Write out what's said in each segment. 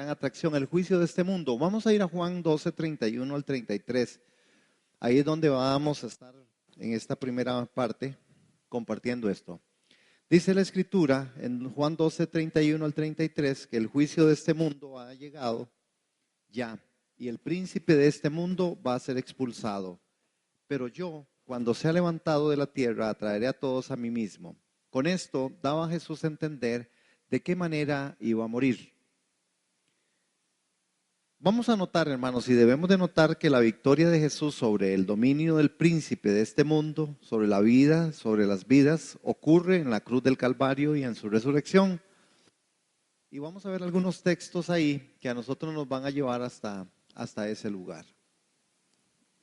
gran atracción, el juicio de este mundo. Vamos a ir a Juan 12, 31 al 33. Ahí es donde vamos a estar en esta primera parte compartiendo esto. Dice la Escritura en Juan 12, 31 al 33 que el juicio de este mundo ha llegado ya y el príncipe de este mundo va a ser expulsado. Pero yo, cuando sea levantado de la tierra, atraeré a todos a mí mismo. Con esto daba Jesús a entender de qué manera iba a morir. Vamos a notar, hermanos, y debemos de notar que la victoria de Jesús sobre el dominio del príncipe de este mundo, sobre la vida, sobre las vidas, ocurre en la cruz del Calvario y en su resurrección. Y vamos a ver algunos textos ahí que a nosotros nos van a llevar hasta ese lugar.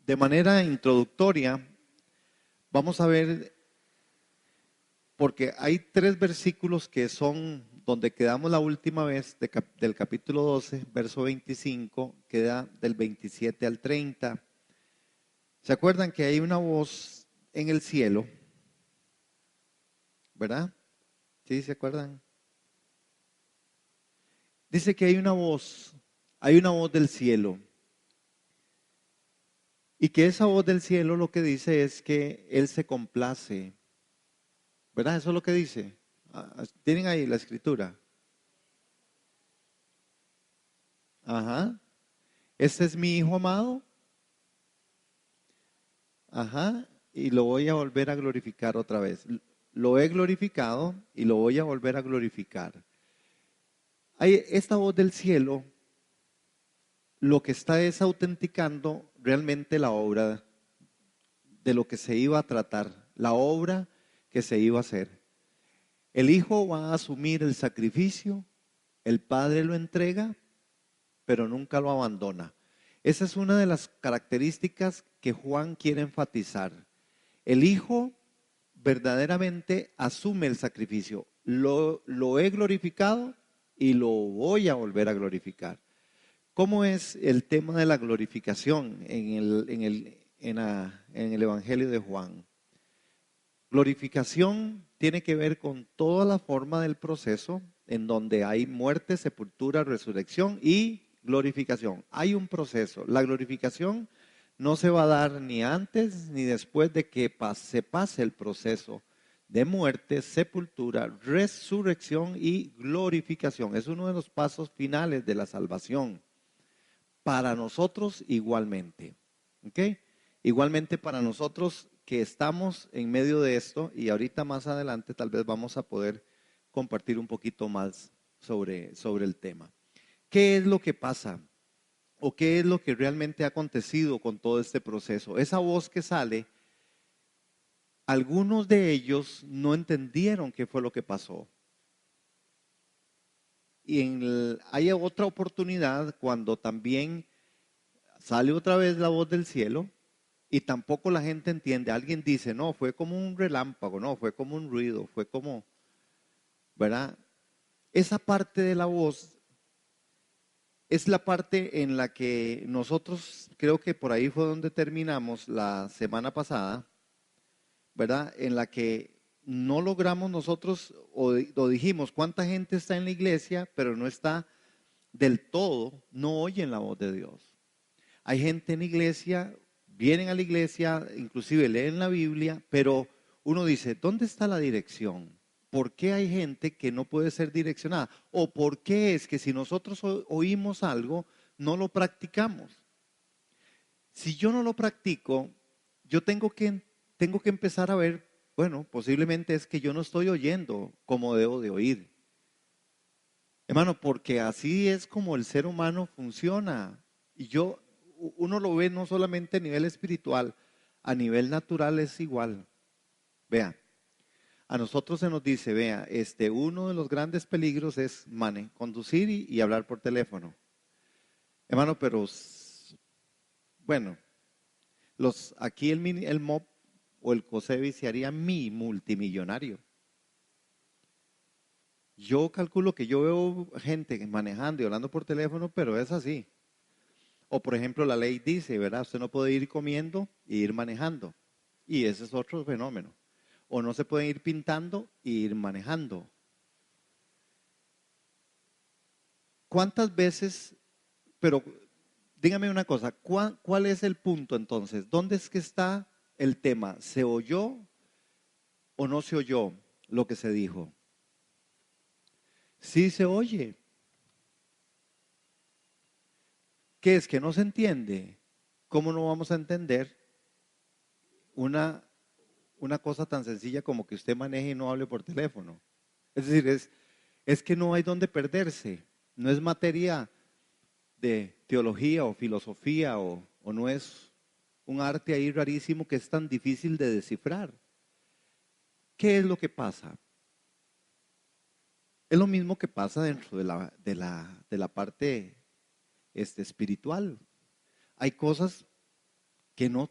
De manera introductoria, vamos a ver, porque hay 3 versículos que son donde quedamos la última vez del capítulo 12, verso 25, queda del 27 al 30. ¿Se acuerdan que hay una voz en el cielo? ¿Verdad? ¿Sí se acuerdan? Dice que hay una voz del cielo. Y que esa voz del cielo lo que dice es que Él se complace. ¿Verdad? Eso es lo que dice. Tienen ahí la escritura. Ajá. Este es mi hijo amado. Ajá. Y lo voy a volver a glorificar otra vez. Lo he glorificado y lo voy a volver a glorificar. Hay esta voz del cielo, lo que está es autenticando realmente la obra de lo que se iba a tratar, la obra que se iba a hacer. El hijo va a asumir el sacrificio, el padre lo entrega, pero nunca lo abandona. Esa es una de las características que Juan quiere enfatizar. El hijo verdaderamente asume el sacrificio. Lo he glorificado y lo voy a volver a glorificar. ¿Cómo es el tema de la glorificación en el Evangelio de Juan? Glorificación tiene que ver con toda la forma del proceso en donde hay muerte, sepultura, resurrección y glorificación. Hay un proceso. La glorificación no se va a dar ni antes ni después de que se pase el proceso de muerte, sepultura, resurrección y glorificación. Es uno de los pasos finales de la salvación. Para nosotros igualmente. ¿Ok? Igualmente para nosotros que estamos en medio de esto y ahorita más adelante tal vez vamos a poder compartir un poquito más sobre el tema. ¿Qué es lo que pasa? ¿O qué es lo que realmente ha acontecido con todo este proceso? Esa voz que sale, algunos de ellos no entendieron qué fue lo que pasó. Y hay otra oportunidad cuando también sale otra vez la voz del cielo y tampoco la gente entiende. Alguien dice, no, fue como un relámpago, no, fue como un ruido, fue como, ¿verdad? Esa parte de la voz es la parte en la que nosotros, creo que por ahí fue donde terminamos la semana pasada, ¿verdad? En la que no logramos nosotros, o dijimos, ¿cuánta gente está en la iglesia, pero no está del todo, no oyen la voz de Dios? Hay gente en la iglesia, vienen a la iglesia, inclusive leen la Biblia, pero uno dice, ¿dónde está la dirección? ¿Por qué hay gente que no puede ser direccionada? ¿O por qué es que si nosotros oímos algo, no lo practicamos? Si yo no lo practico, yo tengo que empezar a ver, bueno, posiblemente es que yo no estoy oyendo como debo de oír. Hermano, porque así es como el ser humano funciona. Y uno lo ve no solamente a nivel espiritual, a nivel natural es igual. Vea, a nosotros se nos dice, vea, uno de los grandes peligros es conducir y hablar por teléfono. Hermano, pero bueno, aquí el MOP o el COSEBI se haría mi multimillonario. Yo calculo que yo veo gente manejando y hablando por teléfono, pero es así. O por ejemplo, la ley dice, ¿verdad? Usted no puede ir comiendo e ir manejando. Y ese es otro fenómeno. O no se puede ir pintando e ir manejando. ¿Cuántas veces, pero dígame una cosa, ¿cuál es el punto entonces? ¿Dónde es que está el tema? ¿Se oyó o no se oyó lo que se dijo? Sí se oye. ¿Qué es que no se entiende? ¿Cómo no vamos a entender una, una cosa tan sencilla como que usted maneje y no hable por teléfono? Es decir, es que no hay donde perderse. No es materia de teología o filosofía o no es un arte ahí rarísimo que es tan difícil de descifrar. ¿Qué es lo que pasa? Es lo mismo que pasa dentro de la parte espiritual. Hay cosas que no,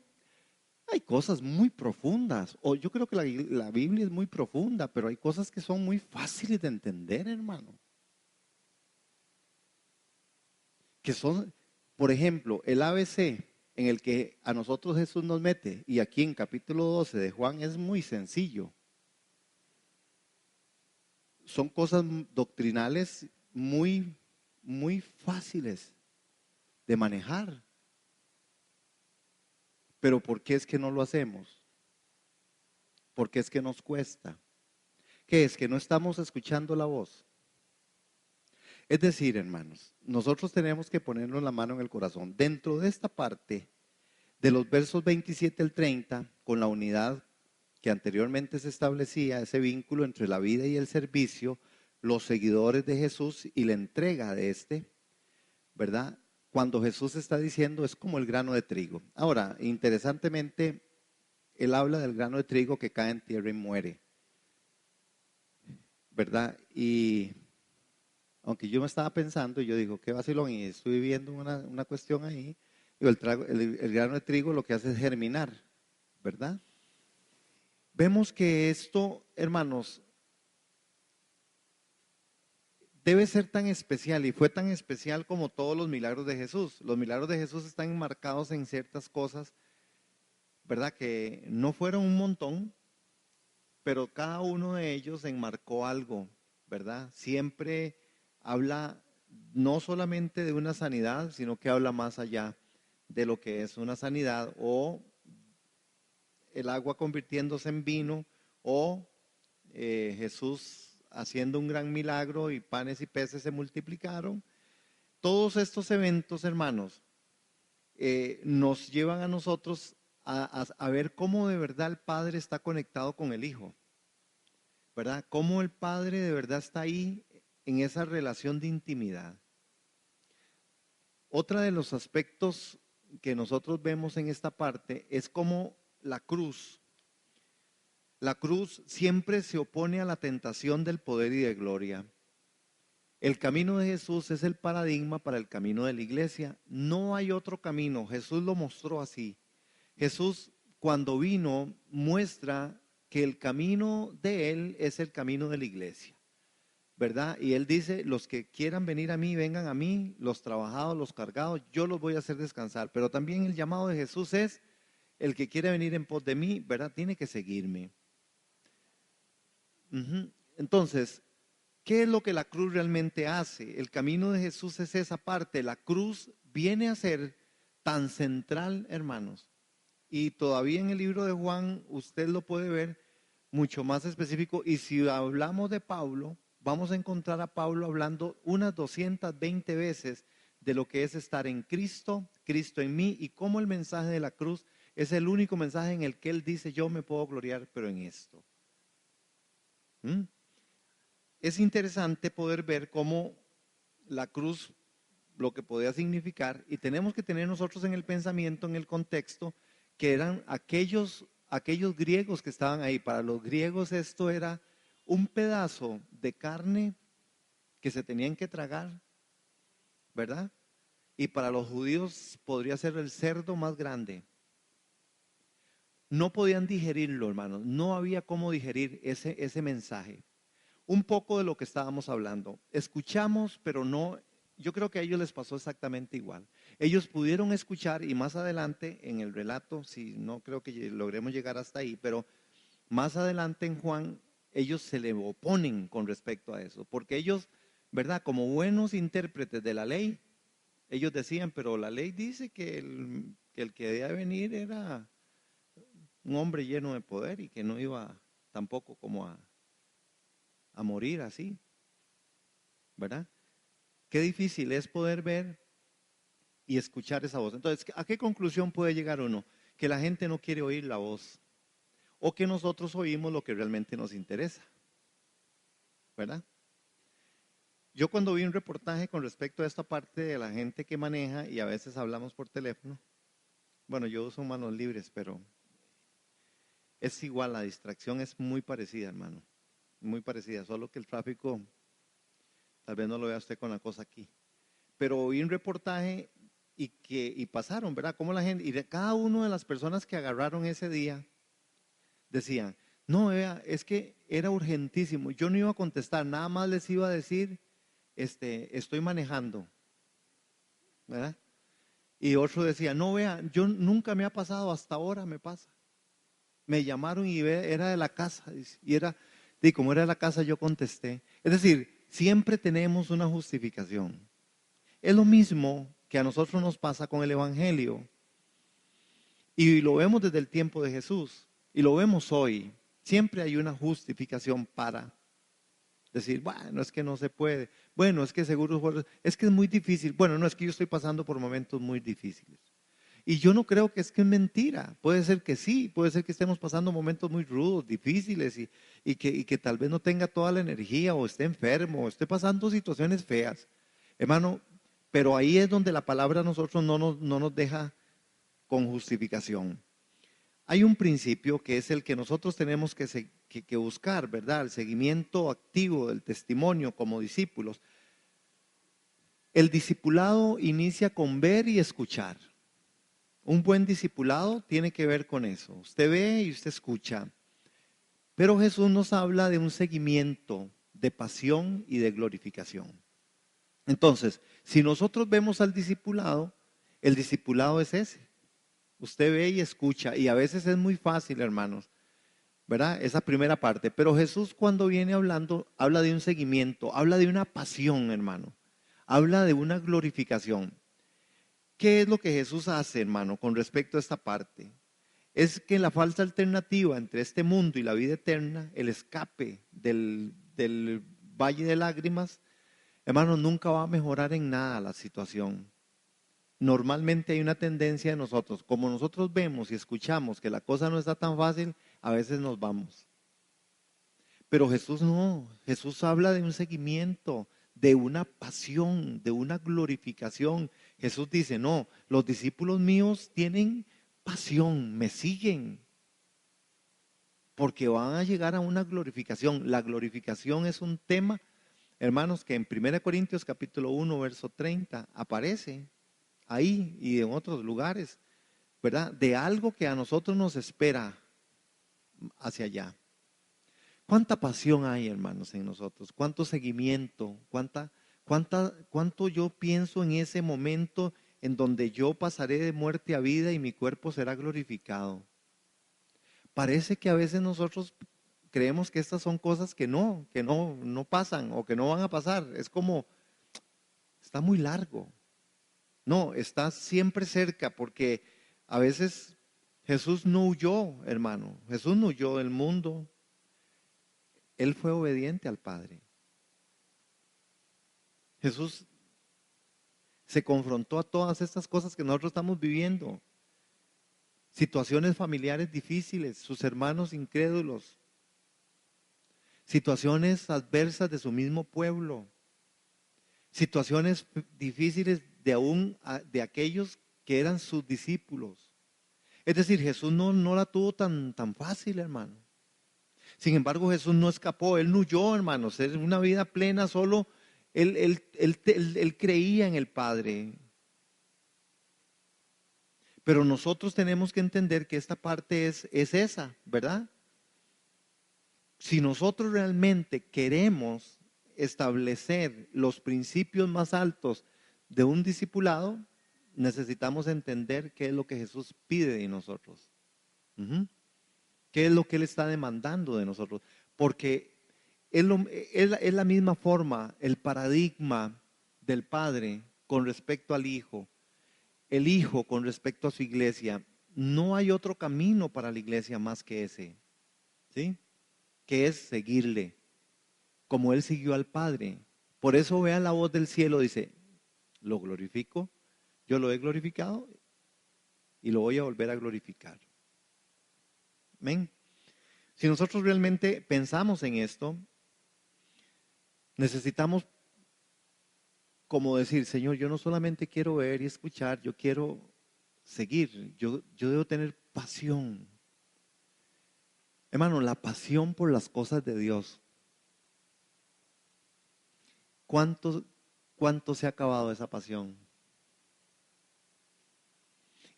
hay cosas muy profundas, o yo creo que la Biblia es muy profunda, pero hay cosas que son muy fáciles de entender, hermano. Que son, por ejemplo, el ABC en el que a nosotros Jesús nos mete, y aquí en capítulo 12 de Juan es muy sencillo. Son cosas doctrinales muy, muy fáciles de manejar. Pero ¿por qué es que no lo hacemos? ¿Por qué es que nos cuesta? ¿Qué es que no estamos escuchando la voz? Es decir, hermanos, nosotros tenemos que ponernos la mano en el corazón. Dentro de esta parte, de los versos 27 al 30, con la unidad que anteriormente se establecía, ese vínculo entre la vida y el servicio, los seguidores de Jesús y la entrega de ¿verdad? Cuando Jesús está diciendo es como el grano de trigo. Ahora, interesantemente, él habla del grano de trigo que cae en tierra y muere, ¿verdad? Y aunque yo me estaba pensando, yo digo, qué vacilón, y estoy viendo una cuestión ahí, digo, el grano de trigo lo que hace es germinar, ¿verdad? Vemos que esto, hermanos, debe ser tan especial y fue tan especial como todos los milagros de Jesús. Los milagros de Jesús están enmarcados en ciertas cosas, ¿verdad? Que no fueron un montón, pero cada uno de ellos enmarcó algo, ¿verdad? Siempre habla no solamente de una sanidad, sino que habla más allá de lo que es una sanidad o el agua convirtiéndose en vino o Jesús haciendo un gran milagro y panes y peces se multiplicaron. Todos estos eventos, hermanos, nos llevan a nosotros a ver cómo de verdad el Padre está conectado con el Hijo, ¿verdad? Cómo el Padre de verdad está ahí en esa relación de intimidad. Otra de los aspectos que nosotros vemos en esta parte es cómo la cruz siempre se opone a la tentación del poder y de gloria. El camino de Jesús es el paradigma para el camino de la iglesia. No hay otro camino. Jesús lo mostró así. Jesús, cuando vino, muestra que el camino de Él es el camino de la iglesia, ¿verdad? Y Él dice, los que quieran venir a mí, vengan a mí, los trabajados, los cargados, yo los voy a hacer descansar. Pero también el llamado de Jesús es, el que quiere venir en pos de mí, ¿verdad? Tiene que seguirme. Ujú. Entonces, ¿qué es lo que la cruz realmente hace? El camino de Jesús es esa parte. La cruz viene a ser tan central, hermanos. Y todavía en el libro de Juan usted lo puede ver mucho más específico. Y si hablamos de Pablo, vamos a encontrar a Pablo hablando unas 220 veces de lo que es estar en Cristo, Cristo en mí, y cómo el mensaje de la cruz es el único mensaje en el que él dice, yo me puedo gloriar, pero en esto. ¿Mm? Es interesante poder ver cómo la cruz, lo que podía significar, y tenemos que tener nosotros en el pensamiento, en el contexto, que eran aquellos griegos que estaban ahí. Para los griegos esto era un pedazo de carne que se tenían que tragar, ¿verdad? Y para los judíos podría ser el cerdo más grande. No podían digerirlo, hermanos. No había cómo digerir ese mensaje. Un poco de lo que estábamos hablando. Escuchamos, pero no, yo creo que a ellos les pasó exactamente igual. Ellos pudieron escuchar y más adelante en el relato, si no creo que logremos llegar hasta ahí, pero más adelante en Juan, ellos se le oponen con respecto a eso, porque ellos ¿verdad? Como buenos intérpretes de la ley, ellos decían, pero la ley dice que el que debía venir era un hombre lleno de poder y que no iba tampoco como a morir así, ¿verdad? Qué difícil es poder ver y escuchar esa voz. Entonces, ¿a qué conclusión puede llegar uno? Que la gente no quiere oír la voz o que nosotros oímos lo que realmente nos interesa, ¿verdad? Yo cuando vi un reportaje con respecto a esta parte de la gente que maneja y a veces hablamos por teléfono, bueno, yo uso manos libres, pero es igual, la distracción es muy parecida, hermano, muy parecida, solo que el tráfico tal vez no lo vea usted con la cosa aquí. Pero vi un reportaje y pasaron, ¿verdad? Como la gente, y de cada una de las personas que agarraron ese día, decían, no, vea, es que era urgentísimo, yo no iba a contestar, nada más les iba a decir, estoy manejando, ¿verdad? Y otro decía, no, vea, yo nunca me ha pasado, hasta ahora me pasa. Me llamaron y era de la casa, dice, y como era de la casa, yo contesté. Es decir, siempre tenemos una justificación. Es lo mismo que a nosotros nos pasa con el Evangelio. Y lo vemos desde el tiempo de Jesús. Y lo vemos hoy. Siempre hay una justificación para decir, bueno, es que no se puede. Bueno, es que seguro, es que es muy difícil. Bueno, no, es que yo estoy pasando por momentos muy difíciles. Y yo no creo que es mentira. Puede ser que sí, puede ser que estemos pasando momentos muy rudos, difíciles y que tal vez no tenga toda la energía o esté enfermo o esté pasando situaciones feas. Hermano, pero ahí es donde la palabra a nosotros no nos deja con justificación. Hay un principio que es el que nosotros tenemos que buscar, ¿verdad? El seguimiento activo del testimonio como discípulos. El discipulado inicia con ver y escuchar. Un buen discipulado tiene que ver con eso. Usted ve y usted escucha. Pero Jesús nos habla de un seguimiento de pasión y de glorificación. Entonces, si nosotros vemos al discipulado, el discipulado es ese. Usted ve y escucha, y a veces es muy fácil, hermanos, ¿verdad? Esa primera parte. Pero Jesús cuando viene hablando, habla de un seguimiento, habla de una pasión, hermano. Habla de una glorificación. ¿Qué es lo que Jesús hace, hermano, con respecto a esta parte? Es que la falsa alternativa entre este mundo y la vida eterna, el escape del valle de lágrimas, hermano, nunca va a mejorar en nada la situación. Normalmente hay una tendencia de nosotros, como nosotros vemos y escuchamos que la cosa no está tan fácil, a veces nos vamos. Pero Jesús no, Jesús habla de un seguimiento, de una pasión, de una glorificación. Jesús dice, no, los discípulos míos tienen pasión, me siguen, porque van a llegar a una glorificación. La glorificación es un tema, hermanos, que en 1 Corintios capítulo 1, verso 30 aparece ahí y en otros lugares, ¿verdad? De algo que a nosotros nos espera hacia allá. ¿Cuánta pasión hay, hermanos, en nosotros? ¿Cuánto seguimiento? ¿Cuánto yo pienso en ese momento en donde yo pasaré de muerte a vida y mi cuerpo será glorificado? Parece que a veces nosotros creemos que estas son cosas que no pasan o que no van a pasar. Es como, está muy largo. No, está siempre cerca porque a veces Jesús no huyó, hermano. Jesús no huyó del mundo. Él fue obediente al Padre. Jesús se confrontó a todas estas cosas que nosotros estamos viviendo. Situaciones familiares difíciles, sus hermanos incrédulos, situaciones adversas de su mismo pueblo, situaciones difíciles de aquellos que eran sus discípulos. Es decir, Jesús no la tuvo tan fácil, hermano. Sin embargo, Jesús no escapó, él no huyó, hermanos, es una vida plena, solo él creía en el Padre. Pero nosotros tenemos que entender que esta parte es esa, ¿verdad? Si nosotros realmente queremos establecer los principios más altos de un discipulado, necesitamos entender qué es lo que Jesús pide de nosotros. Ujú. ¿Qué es lo que Él está demandando de nosotros? Porque Es la misma forma, el paradigma del Padre con respecto al Hijo, el Hijo con respecto a su iglesia. No hay otro camino para la iglesia más que ese, ¿sí? Que es seguirle, como Él siguió al Padre. Por eso vea la voz del cielo, dice, lo glorifico, yo lo he glorificado y lo voy a volver a glorificar. Amén. Si nosotros realmente pensamos en esto, necesitamos como decir, Señor, yo no solamente quiero ver y escuchar, yo quiero seguir, yo debo tener pasión. Hermano, la pasión por las cosas de Dios. ¿Cuánto se ha acabado esa pasión?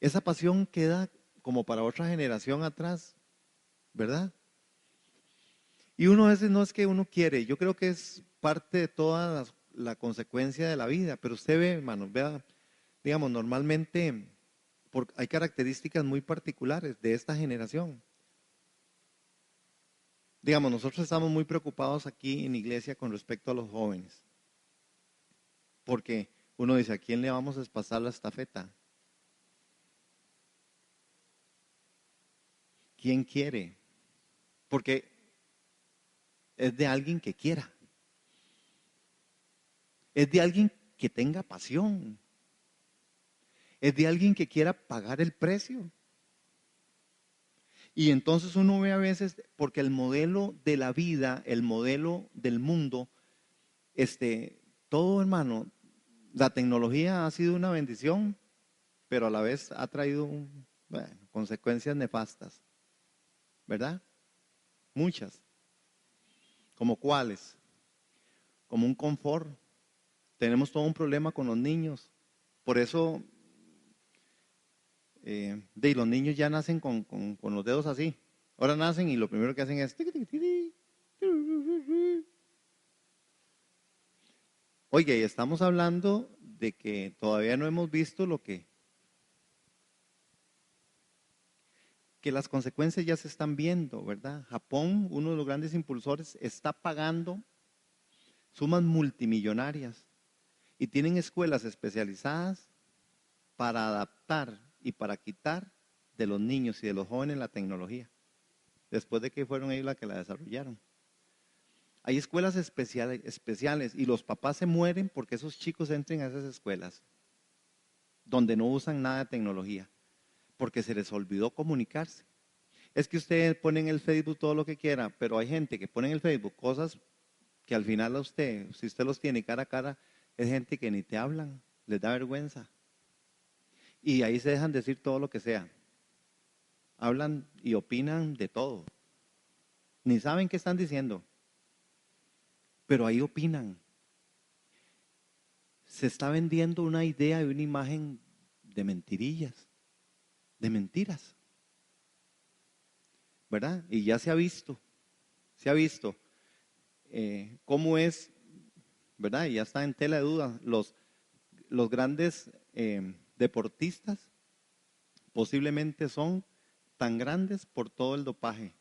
Esa pasión queda como para otra generación atrás, ¿verdad? Y uno a veces no es que uno quiere, yo creo que es parte de toda la consecuencia de la vida, pero usted ve, hermano, vea, digamos, normalmente hay características muy particulares de esta generación. Digamos, nosotros estamos muy preocupados aquí en la iglesia con respecto a los jóvenes, porque uno dice, ¿a quién le vamos a pasar la estafeta? ¿Quién quiere? Porque es de alguien que quiera, es de alguien que tenga pasión, es de alguien que quiera pagar el precio. Y entonces uno ve a veces, porque el modelo de la vida, el modelo del mundo, todo hermano, la tecnología ha sido una bendición, pero a la vez ha traído bueno, consecuencias nefastas, ¿verdad? Muchas. ¿Como cuáles? Como un confort. Tenemos todo un problema con los niños. Por eso, los niños ya nacen con los dedos así. Ahora nacen y lo primero que hacen es... Oye, y estamos hablando de que todavía no hemos visto que las consecuencias ya se están viendo, ¿verdad? Japón, uno de los grandes impulsores, está pagando sumas multimillonarias y tienen escuelas especializadas para adaptar y para quitar de los niños y de los jóvenes la tecnología, después de que fueron ellos las que la desarrollaron. Hay escuelas especiales y los papás se mueren porque esos chicos entren a esas escuelas donde no usan nada de tecnología, porque se les olvidó comunicarse. Es que usted pone en el Facebook todo lo que quiera, pero hay gente que pone en el Facebook cosas que al final a usted, si usted los tiene cara a cara, es gente que ni te hablan, les da vergüenza. Y ahí se dejan decir todo lo que sea. Hablan y opinan de todo. Ni saben qué están diciendo, pero ahí opinan. Se está vendiendo una idea y una imagen de mentirillas, de mentiras, ¿verdad? Y ya se ha visto cómo es, ¿verdad? Y ya está en tela de duda. Los grandes deportistas posiblemente son tan grandes por todo el dopaje.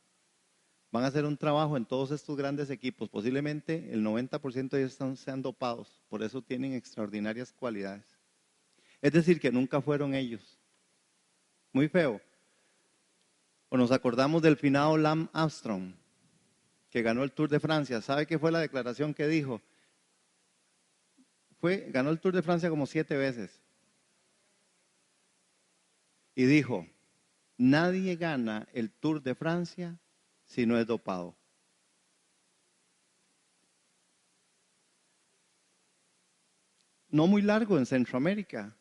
Van a hacer un trabajo en todos estos grandes equipos. Posiblemente el 90% de ellos sean dopados. Por eso tienen extraordinarias cualidades. Es decir, que nunca fueron ellos. Muy feo. O nos acordamos del finado Lance Armstrong, que ganó el Tour de Francia. ¿Sabe qué fue la declaración que dijo? Ganó el Tour de Francia como 7 veces. Y dijo, nadie gana el Tour de Francia si no es dopado. No muy largo en Centroamérica,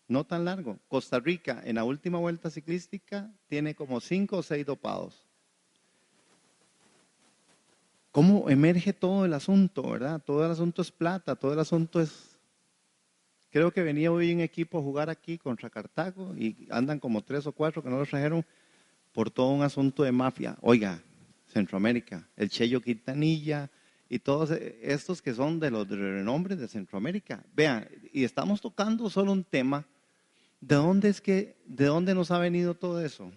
no tan largo. Costa Rica, en la última vuelta ciclística, tiene como 5 o 6 dopados. ¿Cómo emerge todo el asunto, verdad? Todo el asunto es plata, todo el asunto es... Creo que venía hoy un equipo a jugar aquí contra Cartago y andan como 3 o 4 que no los trajeron por todo un asunto de mafia. Oiga, Centroamérica, el Cheyo Quintanilla y todos estos que son de los de renombre de Centroamérica. Vean, y estamos tocando solo un tema. ¿De dónde nos ha venido todo eso?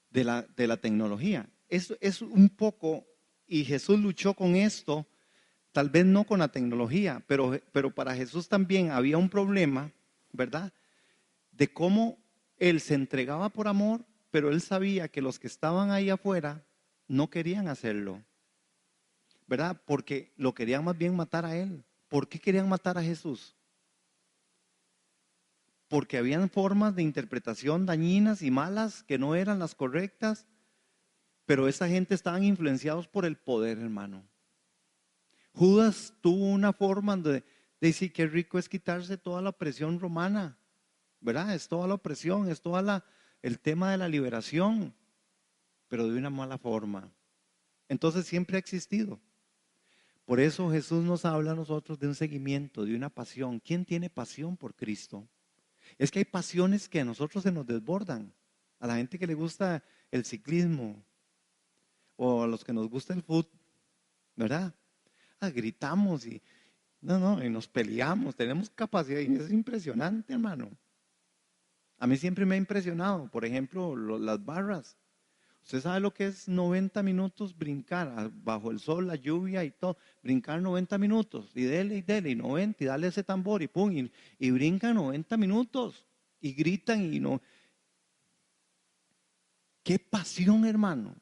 De la tecnología. es un poco, y Jesús luchó con esto, tal vez no con la tecnología, pero para Jesús también había un problema, ¿verdad? De cómo Él se entregaba por amor, pero Él sabía que los que estaban ahí afuera no querían hacerlo, ¿verdad? Porque lo querían más bien matar a Él. ¿Por qué querían matar a Jesús? Porque habían formas de interpretación dañinas y malas que no eran las correctas, pero esa gente estaban influenciados por el poder, hermano. Judas tuvo una forma de decir que rico es quitarse toda la opresión romana, ¿verdad? Es toda la opresión, es toda el tema de la liberación, pero de una mala forma. Entonces siempre ha existido. Por eso Jesús nos habla a nosotros de un seguimiento, de una pasión. ¿Quién tiene pasión por Cristo? Es que hay pasiones que a nosotros se nos desbordan. A la gente que le gusta el ciclismo o a los que nos gusta el fútbol, ¿verdad? Gritamos y y nos peleamos, tenemos capacidad y es impresionante, hermano. A mí siempre me ha impresionado, por ejemplo, las barras. Usted sabe lo que es 90 minutos brincar bajo el sol, la lluvia y todo, brincar 90 minutos y dele, y 90 y dale ese tambor y pum, y brincan 90 minutos y gritan y no. ¡Qué pasión, hermano!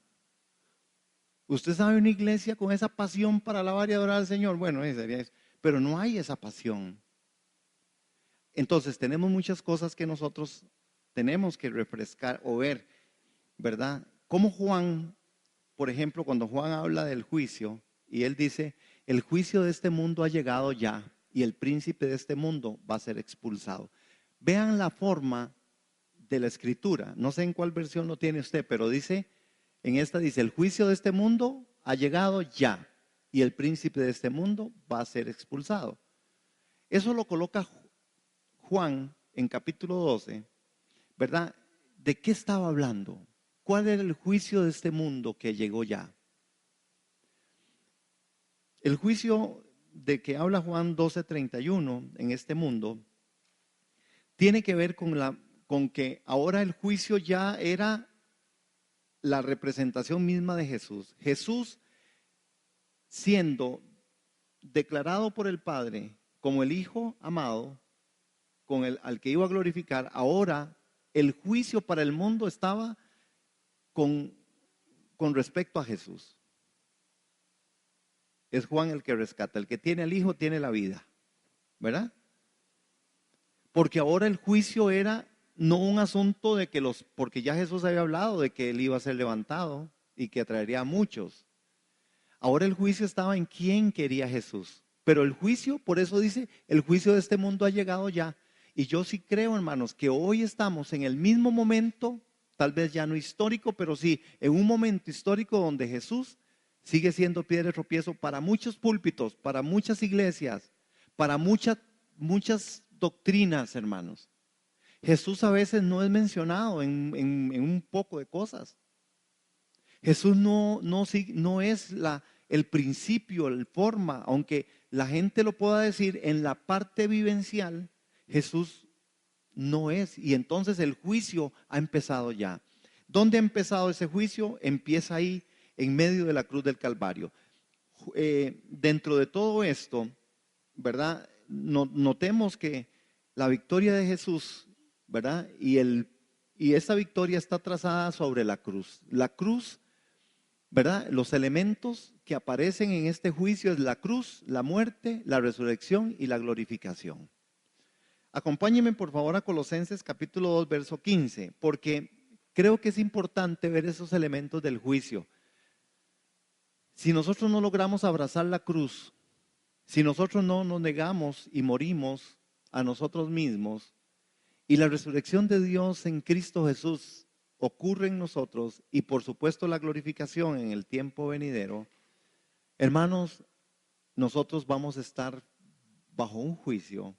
Usted sabe una iglesia con esa pasión para alabar y adorar al Señor. Bueno, sería eso. Pero no hay esa pasión. Entonces tenemos muchas cosas que nosotros tenemos que refrescar o ver, ¿verdad? Como Juan, por ejemplo, cuando Juan habla del juicio y él dice, el juicio de este mundo ha llegado ya y el príncipe de este mundo va a ser expulsado. Vean la forma de la escritura. No sé en cuál versión lo tiene usted, pero dice, en esta dice, el juicio de este mundo ha llegado ya y el príncipe de este mundo va a ser expulsado. Eso lo coloca Juan en capítulo 12, ¿verdad? ¿De qué estaba hablando? ¿Cuál era el juicio de este mundo que llegó ya? El juicio de que habla Juan 12:31 en este mundo tiene que ver con que ahora el juicio ya era la representación misma de Jesús. Jesús siendo declarado por el Padre como el Hijo amado, al que iba a glorificar, ahora el juicio para el mundo estaba con respecto a Jesús. Es Juan el que rescata. El que tiene al Hijo tiene la vida, ¿verdad? Porque ahora el juicio era no un asunto de que porque ya Jesús había hablado de que él iba a ser levantado y que atraería a muchos. Ahora el juicio estaba en quién quería Jesús. Pero el juicio, por eso dice, el juicio de este mundo ha llegado ya. Y yo sí creo, hermanos, que hoy estamos en el mismo momento, tal vez ya no histórico, pero sí en un momento histórico donde Jesús sigue siendo piedra de tropiezo para muchos púlpitos, para muchas iglesias, para muchas doctrinas, hermanos. Jesús a veces no es mencionado en un poco de cosas. Jesús no es el principio, la forma, aunque la gente lo pueda decir en la parte vivencial, Jesús no es. Y entonces el juicio ha empezado ya. ¿Dónde ha empezado ese juicio? Empieza ahí, en medio de la cruz del Calvario. Dentro de todo esto, ¿verdad? Notemos que la victoria de Jesús, ¿verdad? Y esta victoria está trazada sobre la cruz. La cruz, ¿verdad? Los elementos que aparecen en este juicio es la cruz, la muerte, la resurrección y la glorificación. Acompáñenme por favor a Colosenses capítulo 2, verso 15, porque creo que es importante ver esos elementos del juicio. Si nosotros no logramos abrazar la cruz, si nosotros no nos negamos y morimos a nosotros mismos, y la resurrección de Dios en Cristo Jesús ocurre en nosotros, y por supuesto la glorificación en el tiempo venidero, hermanos, nosotros vamos a estar bajo un juicio,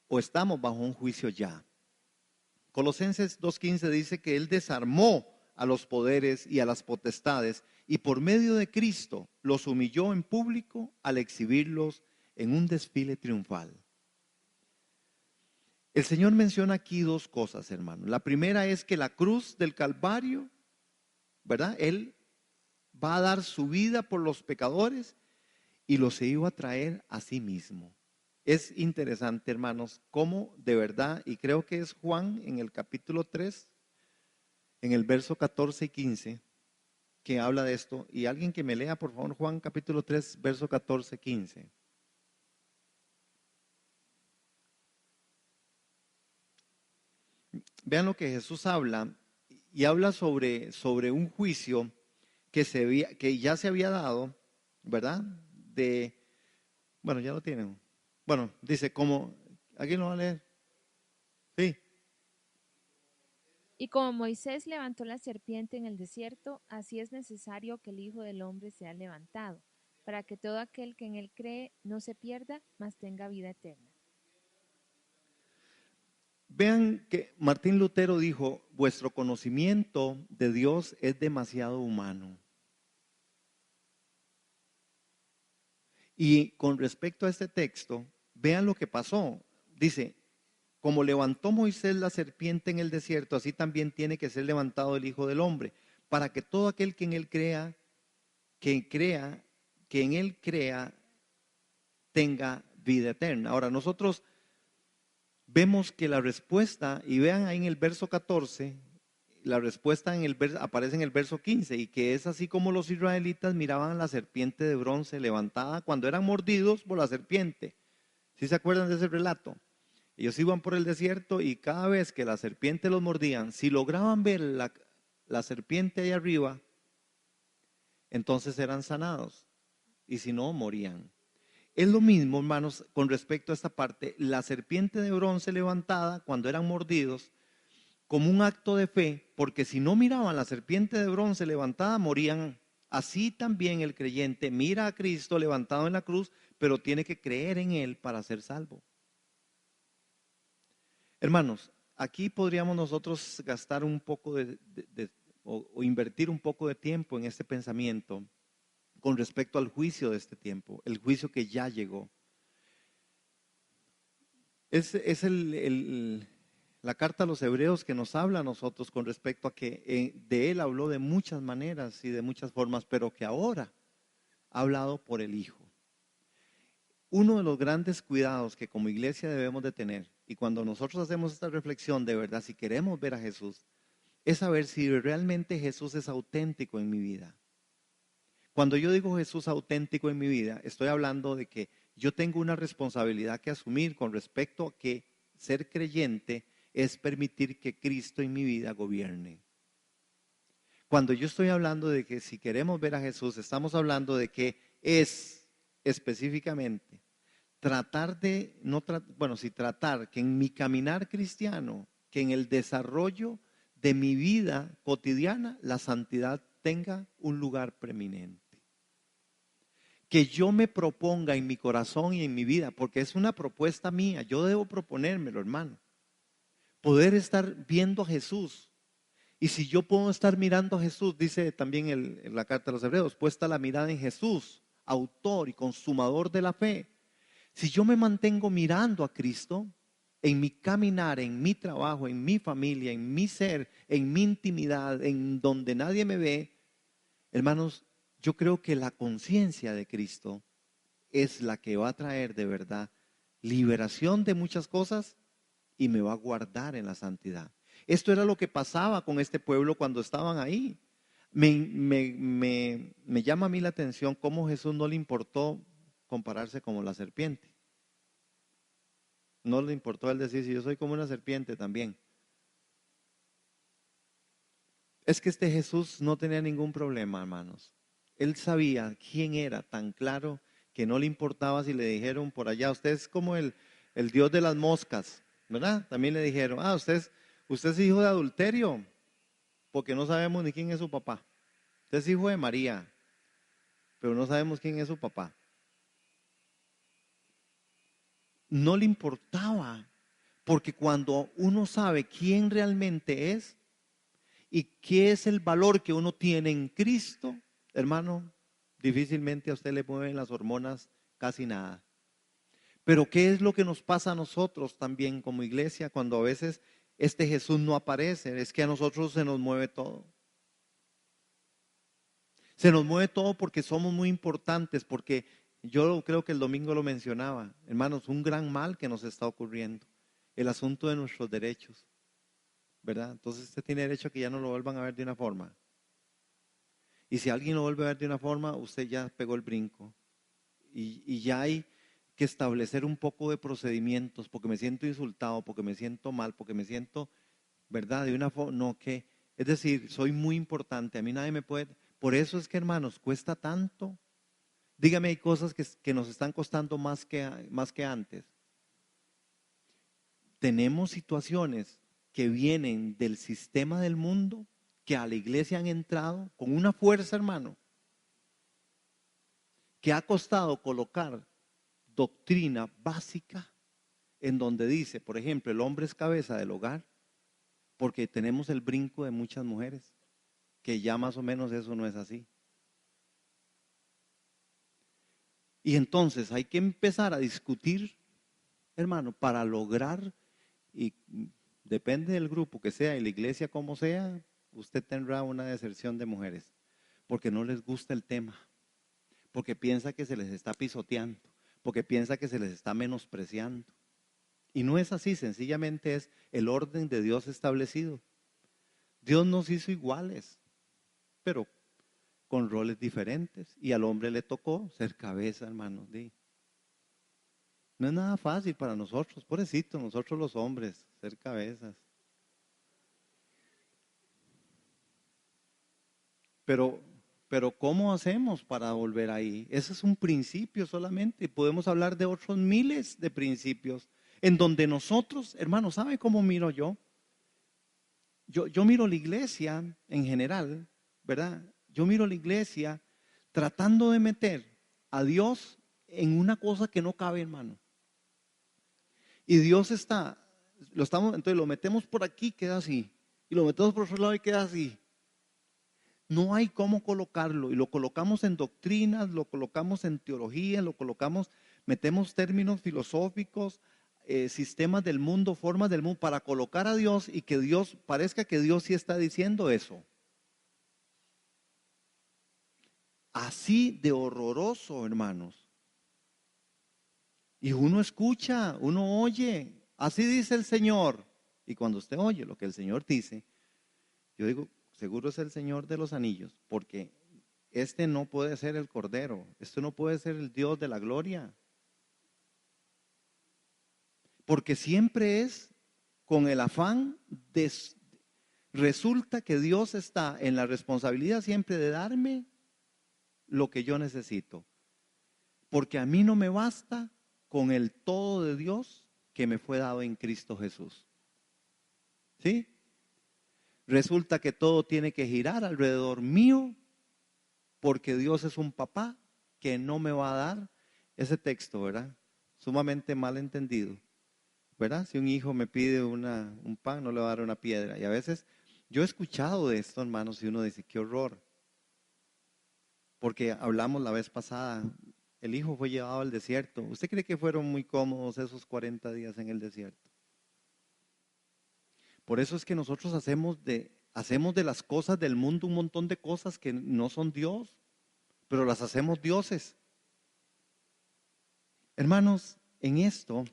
o estamos bajo un juicio ya. Colosenses 2:15 dice que Él desarmó a los poderes y a las potestades y por medio de Cristo los humilló en público al exhibirlos en un desfile triunfal. El Señor menciona aquí dos cosas, hermano. La primera es que la cruz del Calvario, ¿verdad? Él va a dar su vida por los pecadores y los se iba a traer a sí mismo. Es interesante, hermanos, cómo de verdad, y creo que es Juan en el capítulo 3, en el verso 14 y 15, que habla de esto. Y alguien que me lea, por favor, Juan capítulo 3, verso 14 y 15. Vean lo que Jesús habla, y habla sobre un juicio que ya se había dado, ¿verdad? Bueno, ya lo tienen. Bueno, dice, como, ¿alguien lo va a leer? Sí. Y como Moisés levantó la serpiente en el desierto, así es necesario que el Hijo del Hombre sea levantado, para que todo aquel que en él cree no se pierda, mas tenga vida eterna. Vean que Martín Lutero dijo, vuestro conocimiento de Dios es demasiado humano. Y con respecto a este texto, vean lo que pasó. Dice, como levantó Moisés la serpiente en el desierto, así también tiene que ser levantado el Hijo del Hombre, para que todo aquel que en él crea, que en él crea, tenga vida eterna. Ahora, nosotros vemos que la respuesta, y vean ahí en el verso 14, la respuesta aparece en el verso 15, y que es así como los israelitas miraban la serpiente de bronce levantada cuando eran mordidos por la serpiente. ¿Sí se acuerdan de ese relato? Ellos iban por el desierto y cada vez que la serpiente los mordían, si lograban ver la serpiente ahí arriba, entonces eran sanados, y si no, morían. Es lo mismo, hermanos, con respecto a esta parte, la serpiente de bronce levantada cuando eran mordidos, como un acto de fe, porque si no miraban la serpiente de bronce levantada, morían. Así también el creyente mira a Cristo levantado en la cruz, pero tiene que creer en Él para ser salvo. Hermanos, aquí podríamos nosotros gastar un poco o invertir un poco de tiempo en este pensamiento con respecto al juicio de este tiempo, el juicio que ya llegó. Es la carta a los hebreos que nos habla a nosotros con respecto a que de él habló de muchas maneras y de muchas formas, pero que ahora ha hablado por el Hijo. Uno de los grandes cuidados que como iglesia debemos de tener, y cuando nosotros hacemos esta reflexión de verdad, si queremos ver a Jesús, es saber si realmente Jesús es auténtico en mi vida. Cuando yo digo Jesús auténtico en mi vida, estoy hablando de que yo tengo una responsabilidad que asumir con respecto a que ser creyente es permitir que Cristo en mi vida gobierne. Cuando yo estoy hablando de que si queremos ver a Jesús, estamos hablando de que es específicamente tratar de, no bueno, si tratar que en mi caminar cristiano, que en el desarrollo de mi vida cotidiana, la santidad tenga un lugar preeminente. Que yo me proponga en mi corazón y en mi vida, porque es una propuesta mía, yo debo proponérmelo, hermano. Poder estar viendo a Jesús. Y si yo puedo estar mirando a Jesús, dice también en la carta de los Hebreos, puesta la mirada en Jesús, autor y consumador de la fe. Si yo me mantengo mirando a Cristo, en mi caminar, en mi trabajo, en mi familia, en mi ser, en mi intimidad, en donde nadie me ve, hermanos, yo creo que la conciencia de Cristo es la que va a traer de verdad liberación de muchas cosas y me va a guardar en la santidad. Esto era lo que pasaba con este pueblo cuando estaban ahí. Me llama a mí la atención cómo Jesús no le importó compararse como la serpiente. No le importó él decir, si yo soy como una serpiente también. Es que este Jesús no tenía ningún problema, hermanos. Él sabía quién era tan claro que no le importaba si le dijeron por allá, usted es como el Dios de las moscas, ¿verdad? También le dijeron, usted es hijo de adulterio, porque no sabemos ni quién es su papá. Usted es hijo de María, pero no sabemos quién es su papá. No le importaba, porque cuando uno sabe quién realmente es y qué es el valor que uno tiene en Cristo, hermano, difícilmente a usted le mueven las hormonas casi nada. Pero ¿qué es lo que nos pasa a nosotros también como iglesia cuando a veces este Jesús no aparece? Es que a nosotros se nos mueve todo. Se nos mueve todo porque somos muy importantes, porque yo creo que el domingo lo mencionaba, hermanos, un gran mal que nos está ocurriendo, el asunto de nuestros derechos, ¿verdad? Entonces usted tiene derecho a que ya no lo vuelvan a ver de una forma. Y si alguien lo vuelve a ver de una forma, usted ya pegó el brinco. Y ya hay que establecer un poco de procedimientos, porque me siento insultado, porque me siento mal, porque me siento, ¿verdad? De una forma, no, que, es decir, soy muy importante, a mí nadie me puede, por eso es que hermanos, cuesta tanto. Dígame, hay cosas que nos están costando más que antes. Tenemos situaciones que vienen del sistema del mundo, que a la iglesia han entrado con una fuerza, hermano, que ha costado colocar doctrina básica en donde dice, por ejemplo, el hombre es cabeza del hogar, porque tenemos el brinco de muchas mujeres, que ya más o menos eso no es así. Y entonces hay que empezar a discutir, hermano, para lograr, y depende del grupo que sea y la iglesia como sea, usted tendrá una deserción de mujeres, porque no les gusta el tema, porque piensa que se les está pisoteando, porque piensa que se les está menospreciando. Y no es así, sencillamente es el orden de Dios establecido. Dios nos hizo iguales, pero con roles diferentes. Y al hombre le tocó ser cabeza, hermano. No es nada fácil para nosotros, pobrecito, nosotros los hombres, ser cabezas. Pero, pero ¿cómo hacemos para volver ahí? Ese es un principio solamente. Podemos hablar de otros miles de principios en donde nosotros, hermano, ¿sabe cómo miro yo? Yo miro la iglesia en general, ¿verdad? Yo miro la iglesia tratando de meter a Dios en una cosa que no cabe, hermano. Y Dios entonces lo metemos por aquí, queda así. Y lo metemos por otro lado y queda así. No hay cómo colocarlo. Y lo colocamos en doctrinas, lo colocamos en teología, metemos términos filosóficos, sistemas del mundo, formas del mundo, para colocar a Dios y que Dios, parezca que Dios sí está diciendo eso. Así de horroroso, hermanos. Y uno escucha, uno oye, así dice el Señor. Y cuando usted oye lo que el Señor dice, yo digo, seguro es el Señor de los anillos, porque este no puede ser el Cordero, este no puede ser el Dios de la gloria. Porque siempre es con el afán de, resulta que Dios está en la responsabilidad siempre de darme lo que yo necesito. Porque a mí no me basta con el todo de Dios que me fue dado en Cristo Jesús. ¿Sí? Resulta que todo tiene que girar alrededor mío porque Dios es un papá que no me va a dar ese texto, ¿verdad? Sumamente mal entendido, ¿verdad? Si un hijo me pide un pan, no le va a dar una piedra. Y a veces yo he escuchado de esto, hermanos, y uno dice, qué horror. Porque hablamos la vez pasada, el hijo fue llevado al desierto. ¿Usted cree que fueron muy cómodos esos 40 días en el desierto? Por eso es que nosotros hacemos de las cosas del mundo un montón de cosas que no son Dios, pero las hacemos dioses. Hermanos, en esto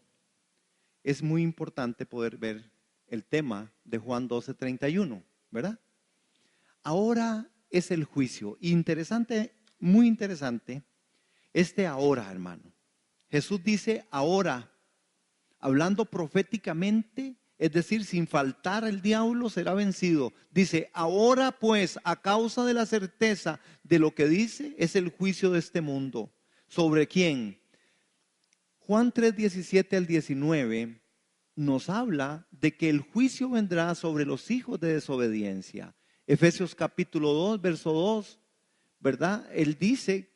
es muy importante poder ver el tema de Juan 12:31, ¿verdad? Ahora es el juicio. Interesante, muy interesante, ahora, hermano. Jesús dice ahora, hablando proféticamente, es decir, sin faltar el diablo será vencido. Dice, ahora pues, a causa de la certeza de lo que dice, es el juicio de este mundo. ¿Sobre quién? Juan 3:17 al 19 nos habla de que el juicio vendrá sobre los hijos de desobediencia. Efesios capítulo 2, verso 2, ¿verdad? Él dice,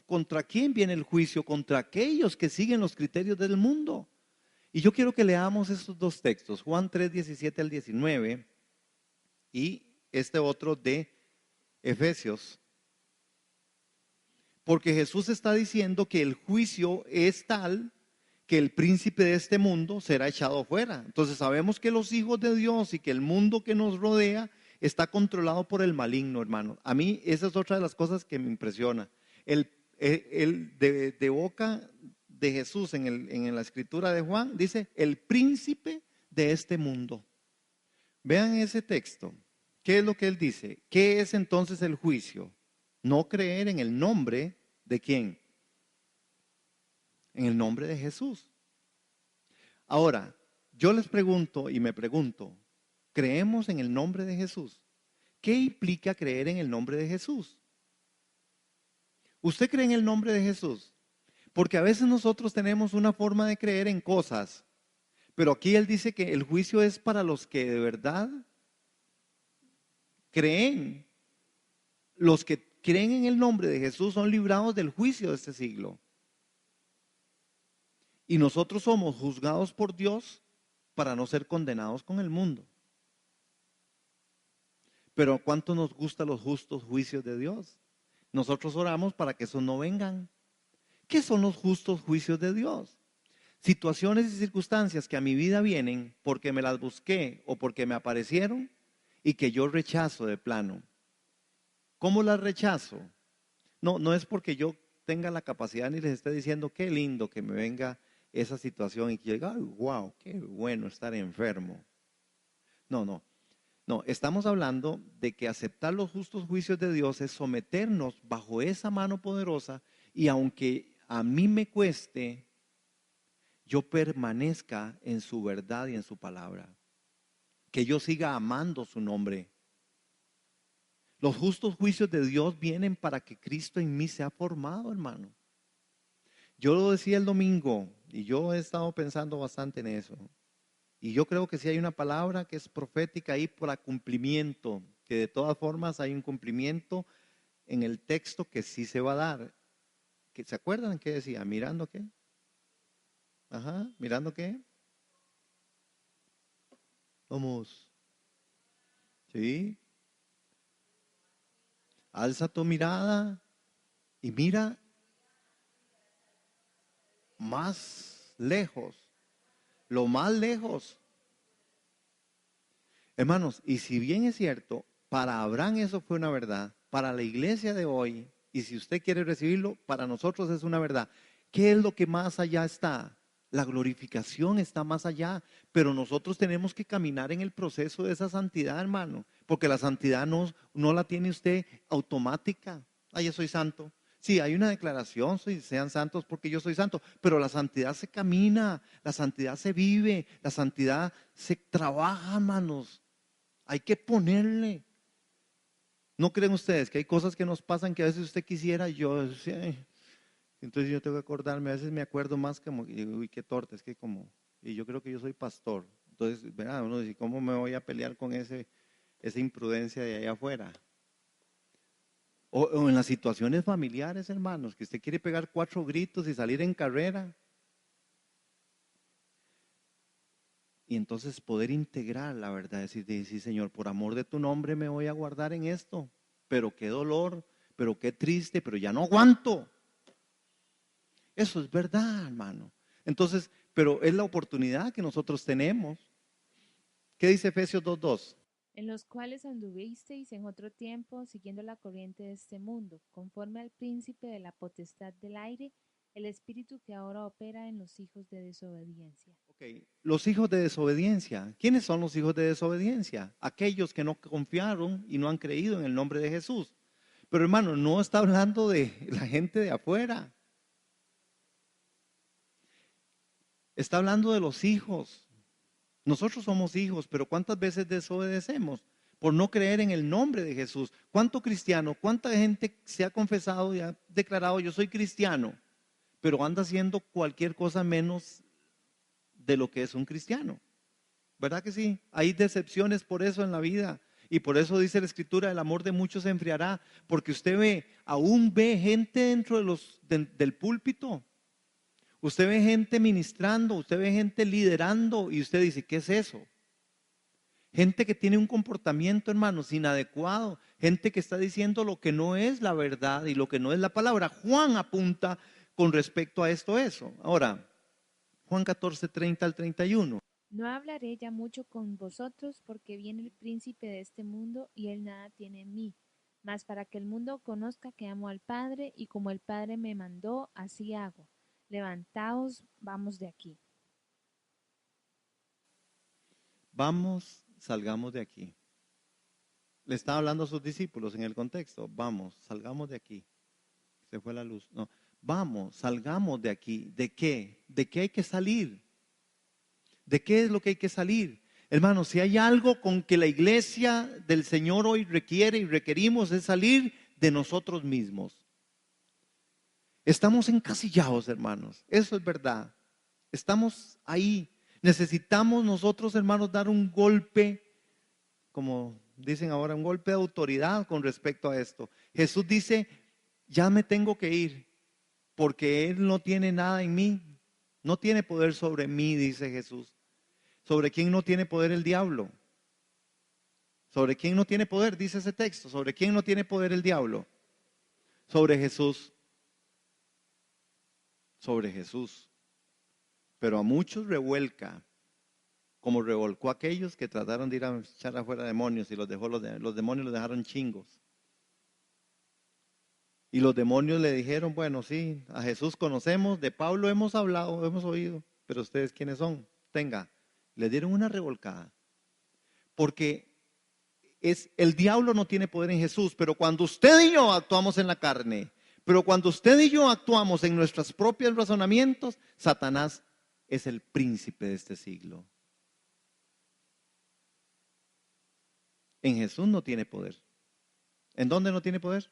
¿contra quién viene el juicio? Contra aquellos que siguen los criterios del mundo. Y yo quiero que leamos estos dos textos, Juan 3:17 al 19 y este otro de Efesios. Porque Jesús está diciendo que el juicio es tal que el príncipe de este mundo será echado fuera. Entonces sabemos que los hijos de Dios y que el mundo que nos rodea está controlado por el maligno, hermano. A mí esa es otra de las cosas que me impresiona. De boca de Jesús en la escritura de Juan, dice, el príncipe de este mundo. Vean ese texto. ¿Qué es lo que él dice? ¿Qué es entonces el juicio? No creer en el nombre de ¿quién? En el nombre de Jesús. Ahora, yo les pregunto y me pregunto, ¿creemos en el nombre de Jesús? ¿Qué implica creer en el nombre de Jesús? ¿Usted cree en el nombre de Jesús? Porque a veces nosotros tenemos una forma de creer en cosas, pero aquí él dice que el juicio es para los que de verdad creen. Los que creen en el nombre de Jesús son librados del juicio de este siglo. Y nosotros somos juzgados por Dios para no ser condenados con el mundo. Pero ¿cuánto nos gustan los justos juicios de Dios? Nosotros oramos para que esos no vengan. ¿Qué son los justos juicios de Dios? Situaciones y circunstancias que a mi vida vienen porque me las busqué o porque me aparecieron y que yo rechazo de plano. ¿Cómo las rechazo? No es porque yo tenga la capacidad ni les esté diciendo qué lindo que me venga esa situación y que yo diga, ay, wow, qué bueno estar enfermo. No, estamos hablando de que aceptar los justos juicios de Dios es someternos bajo esa mano poderosa y aunque a mí me cueste, yo permanezca en su verdad y en su palabra. Que yo siga amando su nombre. Los justos juicios de Dios vienen para que Cristo en mí sea formado, hermano. Yo lo decía el domingo y yo he estado pensando bastante en eso. Y yo creo que sí hay una palabra que es profética ahí para cumplimiento, que de todas formas hay un cumplimiento en el texto que sí se va a dar. ¿Se acuerdan qué decía? ¿Mirando qué? Ajá, ¿mirando qué? Vamos. ¿Sí? Alza tu mirada y mira más lejos, lo más lejos. Hermanos, y si bien es cierto, para Abraham eso fue una verdad, para la iglesia de hoy, y si usted quiere recibirlo, para nosotros es una verdad. ¿Qué es lo que más allá está? La glorificación está más allá, pero nosotros tenemos que caminar en el proceso de esa santidad, hermano, porque la santidad no la tiene usted automática. Ay, yo soy santo. Sí, hay una declaración, sean santos porque yo soy santo, pero la santidad se camina, la santidad se vive, la santidad se trabaja, hermanos. Hay que ponerle. ¿No creen ustedes que hay cosas que nos pasan que a veces usted quisiera, yo, sí, entonces yo tengo que acordarme, a veces me acuerdo más como, uy, qué torta, es que como, y yo creo que yo soy pastor. Entonces, ¿verdad? Uno dice, ¿cómo me voy a pelear con esa imprudencia de allá afuera? O en las situaciones familiares, hermanos, que usted quiere pegar 4 gritos y salir en carrera. Y entonces poder integrar la verdad, decir, sí, Señor, por amor de tu nombre me voy a guardar en esto. Pero qué dolor, pero qué triste, pero ya no aguanto. Eso es verdad, hermano. Entonces, pero es la oportunidad que nosotros tenemos. ¿Qué dice Efesios 2:2? En los cuales anduvisteis en otro tiempo, siguiendo la corriente de este mundo, conforme al príncipe de la potestad del aire, el espíritu que ahora opera en los hijos de desobediencia. Okay. Los hijos de desobediencia. ¿Quiénes son los hijos de desobediencia? Aquellos que no confiaron y no han creído en el nombre de Jesús. Pero hermano, no está hablando de la gente de afuera. Está hablando de los hijos. Nosotros somos hijos, pero ¿cuántas veces desobedecemos? Por no creer en el nombre de Jesús. ¿Cuánto cristiano, cuánta gente se ha confesado y ha declarado yo soy cristiano, pero anda haciendo cualquier cosa menos de lo que es un cristiano? ¿Verdad que sí? Hay decepciones por eso en la vida. Y por eso dice la Escritura, el amor de muchos se enfriará. Porque usted aún ve gente dentro del púlpito. Usted ve gente ministrando, usted ve gente liderando y usted dice, ¿qué es eso? Gente que tiene un comportamiento, hermanos, inadecuado. Gente que está diciendo lo que no es la verdad y lo que no es la palabra. Juan apunta con respecto a eso. Ahora, Juan 14:30 al 31. No hablaré ya mucho con vosotros, porque viene el príncipe de este mundo, y él nada tiene en mí. Mas para que el mundo conozca que amo al Padre, y como el Padre me mandó, así hago. Levantaos, vamos de aquí. Vamos, salgamos de aquí. Le estaba hablando a sus discípulos en el contexto. Vamos, salgamos de aquí. Se fue la luz. No, vamos, salgamos de aquí. ¿De qué? ¿De qué hay que salir? ¿De qué es lo que hay que salir? Hermanos, si hay algo con que la iglesia del Señor hoy requiere y requerimos es salir de nosotros mismos. Estamos encasillados, hermanos. Eso es verdad. Estamos ahí. Necesitamos nosotros, hermanos, dar un golpe, como dicen ahora, un golpe de autoridad con respecto a esto. Jesús dice, ya me tengo que ir, porque Él no tiene nada en mí. No tiene poder sobre mí, dice Jesús. ¿Sobre quién no tiene poder el diablo? ¿Sobre quién no tiene poder? Dice ese texto. ¿Sobre quién no tiene poder el diablo? Sobre Jesús. Sobre Jesús. Pero a muchos revuelca, como revolcó a aquellos que trataron de ir a echar afuera demonios y los demonios los dejaron chingos. Y los demonios le dijeron, bueno, sí, a Jesús conocemos, de Pablo hemos hablado, hemos oído, pero ustedes quiénes son, tenga. Le dieron una revolcada. Porque el diablo no tiene poder en Jesús, pero cuando usted y yo actuamos en la carne, pero cuando usted y yo actuamos en nuestros propios razonamientos, Satanás es el príncipe de este siglo. En Jesús no tiene poder. ¿En dónde no tiene poder?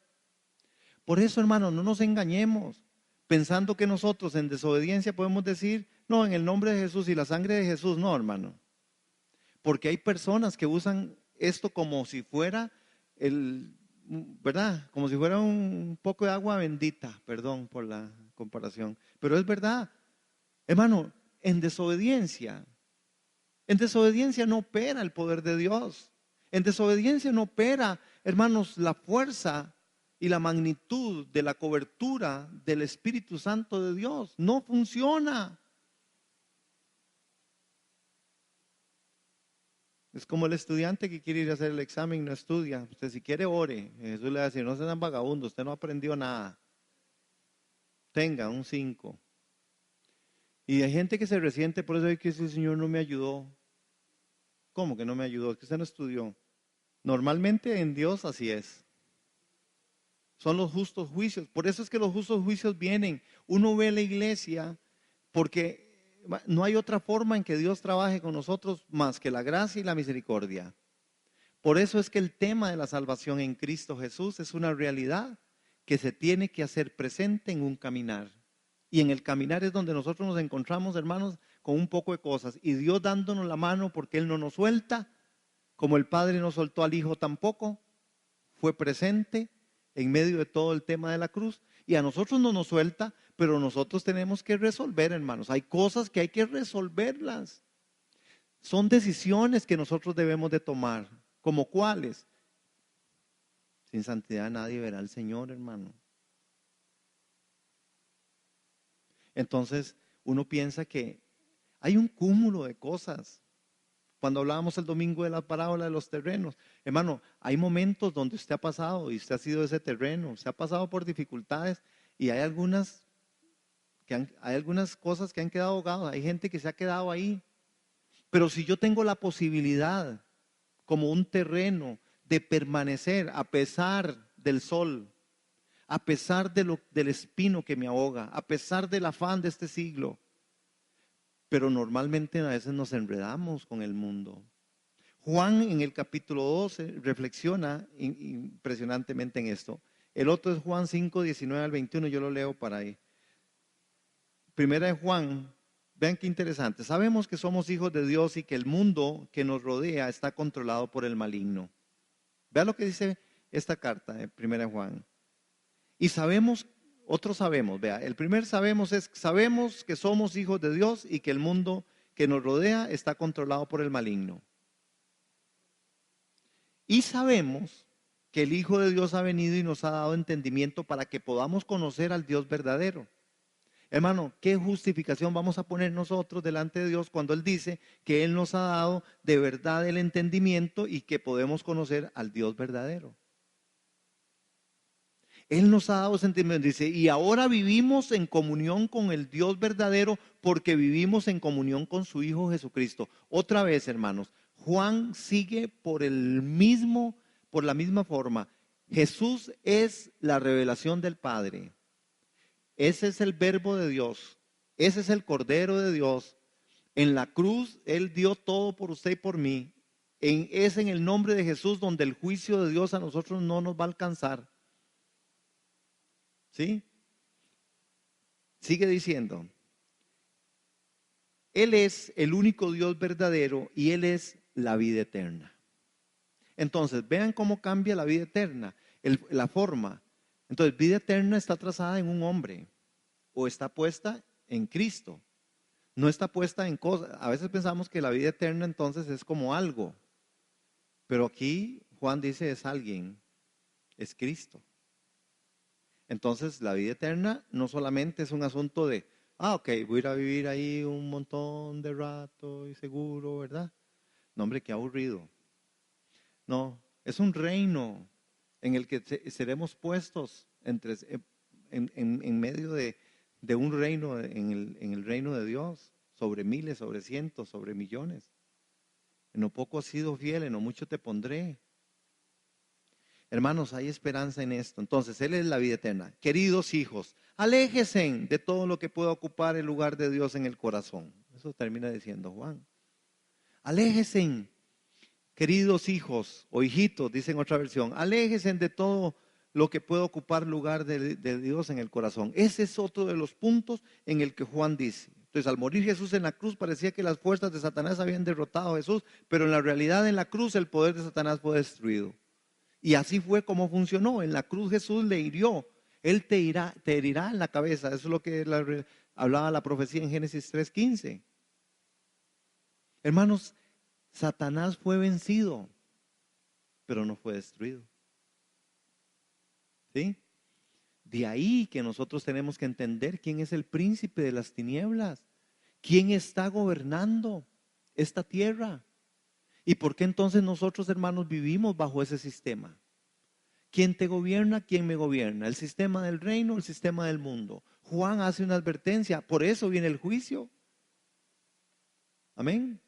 Por eso, hermanos, no nos engañemos pensando que nosotros en desobediencia podemos decir, no, en el nombre de Jesús y la sangre de Jesús, no, hermano. Porque hay personas que usan esto como si fuera ¿verdad? Como si fuera un poco de agua bendita, perdón por la comparación, pero es verdad. Hermano, en desobediencia no opera el poder de Dios. En desobediencia no opera, hermanos, la fuerza y la magnitud de la cobertura del Espíritu Santo de Dios. No funciona. Es como el estudiante que quiere ir a hacer el examen y no estudia. Usted si quiere ore. Jesús le va a decir, no sean vagabundos, usted no aprendió nada. Tenga un 5. Y hay gente que se resiente por eso hay que decir, el Señor no me ayudó. ¿Cómo que no me ayudó? Es que usted no estudió. Normalmente en Dios así es. Son los justos juicios. Por eso es que los justos juicios vienen. Uno ve la iglesia porque no hay otra forma en que Dios trabaje con nosotros más que la gracia y la misericordia. Por eso es que el tema de la salvación en Cristo Jesús es una realidad que se tiene que hacer presente en un caminar. Y en el caminar es donde nosotros nos encontramos, hermanos, con un poco de cosas. Y Dios dándonos la mano porque Él no nos suelta, como el Padre no soltó al Hijo tampoco, fue presente en medio de todo el tema de la cruz. Y a nosotros no nos suelta, pero nosotros tenemos que resolver, hermanos. Hay cosas que hay que resolverlas. Son decisiones que nosotros debemos de tomar. ¿Como cuáles? Sin santidad nadie verá al Señor, hermano. Entonces, uno piensa que hay un cúmulo de cosas. Cuando hablábamos el domingo de la parábola de los terrenos, hermano, hay momentos donde usted ha pasado y usted ha sido ese terreno, usted ha pasado por dificultades y hay algunas cosas que han quedado ahogadas, hay gente que se ha quedado ahí. Pero si yo tengo la posibilidad, como un terreno, de permanecer a pesar del sol, a pesar del espino que me ahoga, a pesar del afán de este siglo, pero normalmente a veces nos enredamos con el mundo. Juan en el capítulo 12 reflexiona impresionantemente en esto. El otro es Juan 5, 19 al 21, yo lo leo para ahí. Primera de Juan, vean qué interesante. Sabemos que somos hijos de Dios y que el mundo que nos rodea está controlado por el maligno. Vean lo que dice esta carta de Primera de Juan. Y sabemos, otros sabemos, vea, el primer sabemos que somos hijos de Dios y que el mundo que nos rodea está controlado por el maligno. Y sabemos que el Hijo de Dios ha venido y nos ha dado entendimiento para que podamos conocer al Dios verdadero. Hermano, ¿qué justificación vamos a poner nosotros delante de Dios cuando Él dice que Él nos ha dado de verdad el entendimiento y que podemos conocer al Dios verdadero? Él nos ha dado ese entendimiento, dice, y ahora vivimos en comunión con el Dios verdadero porque vivimos en comunión con su Hijo Jesucristo. Otra vez, hermanos, Juan sigue por la misma forma. Jesús es la revelación del Padre. Ese es el verbo de Dios. Ese es el Cordero de Dios. En la cruz Él dio todo por usted y por mí. Es en el nombre de Jesús donde el juicio de Dios a nosotros no nos va a alcanzar. ¿Sí? Sigue diciendo, Él es el único Dios verdadero y Él es la vida eterna. Entonces, vean cómo cambia la vida eterna, la forma. Entonces, vida eterna está trazada en un hombre o está puesta en Cristo. No está puesta en cosas. A veces pensamos que la vida eterna entonces es como algo, pero aquí Juan dice es alguien, es Cristo. Entonces la vida eterna no solamente es un asunto de, ok, voy a ir a vivir ahí un montón de rato y seguro, ¿verdad? No, hombre, qué aburrido. No, es un reino en el que seremos puestos en medio de un reino, en el reino de Dios, sobre miles, sobre cientos, sobre millones. En lo poco has sido fiel, en lo mucho te pondré. Hermanos, hay esperanza en esto. Entonces, Él es la vida eterna. Queridos hijos, aléjense de todo lo que pueda ocupar el lugar de Dios en el corazón. Eso termina diciendo Juan. Aléjense, queridos hijos o hijitos, dice en otra versión. Aléjense de todo lo que pueda ocupar lugar de Dios en el corazón. Ese es otro de los puntos en el que Juan dice. Entonces, al morir Jesús en la cruz, parecía que las fuerzas de Satanás habían derrotado a Jesús, pero en la realidad en la cruz el poder de Satanás fue destruido. Y así fue como funcionó. En la cruz Jesús le hirió. Él te herirá en la cabeza. Eso es lo que hablaba la profecía en Génesis 3:15. Hermanos, Satanás fue vencido, pero no fue destruido. ¿Sí? De ahí que nosotros tenemos que entender quién es el príncipe de las tinieblas, quién está gobernando esta tierra y por qué entonces nosotros, hermanos, vivimos bajo ese sistema. ¿Quién te gobierna? ¿Quién me gobierna? ¿El sistema del reino o el sistema del mundo? Juan hace una advertencia, por eso viene el juicio. Amén.